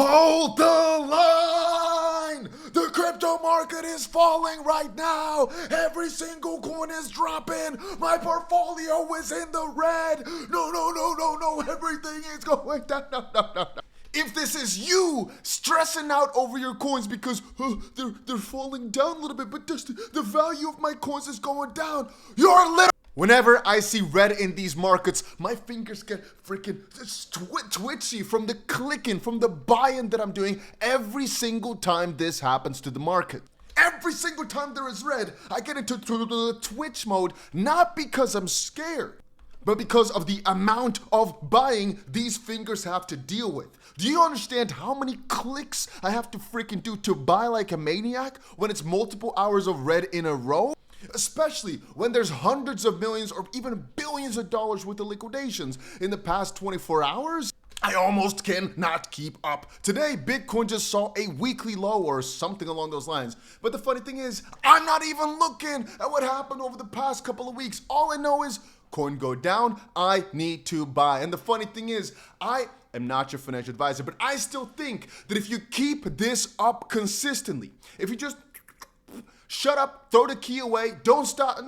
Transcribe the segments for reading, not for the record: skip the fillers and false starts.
Hold the line! The crypto market is falling right now. Every single coin is dropping. My portfolio is in the red. No. Everything is going down. No. If this is you stressing out over your coins because they're falling down a little bit, but the value of my coins is going down, you're little. Whenever I see red in these markets, my fingers get freaking twitchy from the clicking, from the buying that I'm doing every single time this happens to the market. Every single time there is red, I get into twitch mode, not because I'm scared, but because of the amount of buying these fingers have to deal with. Do you understand how many clicks I have to freaking do to buy like a maniac when it's multiple hours of red in a row? Especially when there's hundreds of millions or even billions of dollars worth of liquidations in the past 24 hours. I almost cannot keep up. Today, Bitcoin just saw a weekly low or something along those lines. But the funny thing is, I'm not even looking at what happened over the past couple of weeks. All I know is coin go down, I need to buy. And the funny thing is, I am not your financial advisor, but I still think that if you keep this up consistently, if you just shut up, throw the key away, don't stop,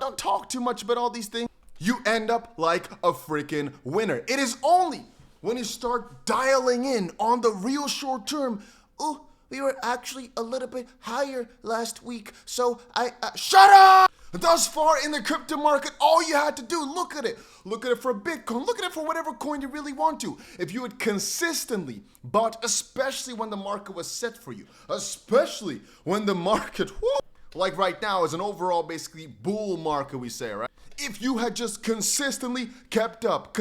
don't talk too much about all these things, you end up like a freaking winner. It is only when you start dialing in on the real short term, oh, we were actually a little bit higher last week, so shut up! Thus far in the crypto market, all you had to do, look at it for Bitcoin, look at it for whatever coin you really want to. If you had consistently bought, especially when the market was set for you, especially when the market, like right now is an overall basically bull market, we say, right? If you had just consistently kept up,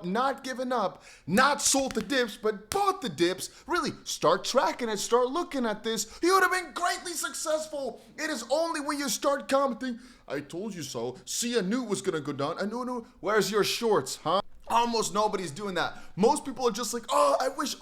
not given up, not sold the dips, but bought the dips, really start tracking it, start looking at this, you would have been greatly successful. It is only when you start commenting, I told you so, see, I knew it was gonna go down, I know, where's your shorts, huh? Almost nobody's doing that. Most people are just like, I wish.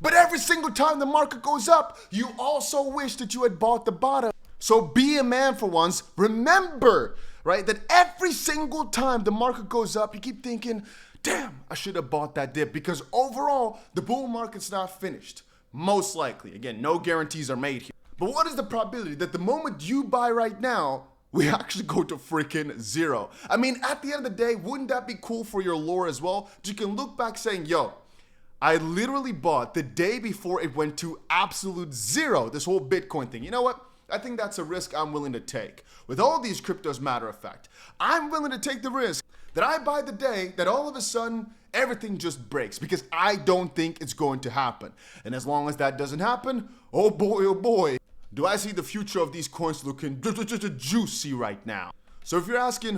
But every single time the market goes up, you also wish that you had bought the bottom. So be a man for once. Remember, right, that every single time the market goes up, you keep thinking, damn, I should have bought that dip, because overall, the bull market's not finished. Most likely. Again, no guarantees are made here. But what is the probability that the moment you buy right now, we actually go to freaking zero? I mean, at the end of the day, wouldn't that be cool for your lore as well? That you can look back saying, yo, I literally bought the day before it went to absolute zero, this whole Bitcoin thing. You know what? I think that's a risk I'm willing to take. With all these cryptos, matter of fact, I'm willing to take the risk that I buy the day that all of a sudden everything just breaks, because I don't think it's going to happen. And as long as that doesn't happen, oh boy, do I see the future of these coins looking juicy right now. So if you're asking,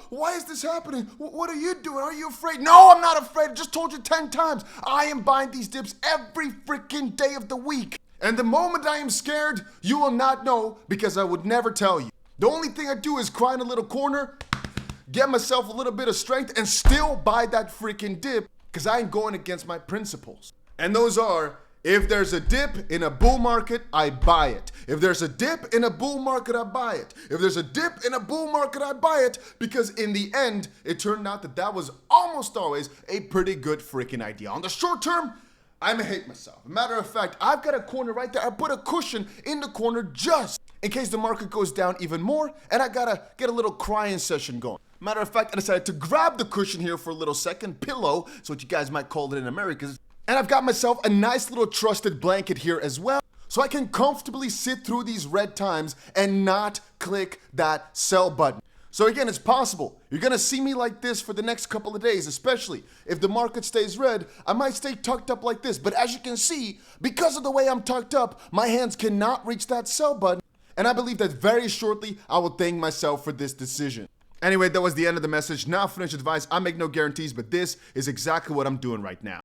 why is this happening? What are you doing? Are you afraid? No, I'm not afraid. I just told you 10 times. I am buying these dips every freaking day of the week. And the moment I am scared, you will not know, because I would never tell you. The only thing I do is cry in a little corner, get myself a little bit of strength, and still buy that freaking dip, because I ain't going against my principles. And those are, if there's a dip in a bull market, I buy it. If there's a dip in a bull market, I buy it. If there's a dip in a bull market, I buy it, because in the end, it turned out that was almost always a pretty good freaking idea. On the short term, I'm gonna hate myself. Matter of fact, I've got a corner right there. I put a cushion in the corner just in case the market goes down even more, and I gotta get a little crying session going. Matter of fact, I decided to grab the cushion here for a little second, pillow, so what you guys might call it in America. And I've got myself a nice little trusted blanket here as well, so I can comfortably sit through these red times and not click that sell button. So again, it's possible. You're gonna see me like this for the next couple of days, especially if the market stays red. I might stay tucked up like this, but as you can see, because of the way I'm tucked up, my hands cannot reach that sell button. And I believe that very shortly, I will thank myself for this decision. Anyway, that was the end of the message. Not financial advice, I make no guarantees, but this is exactly what I'm doing right now.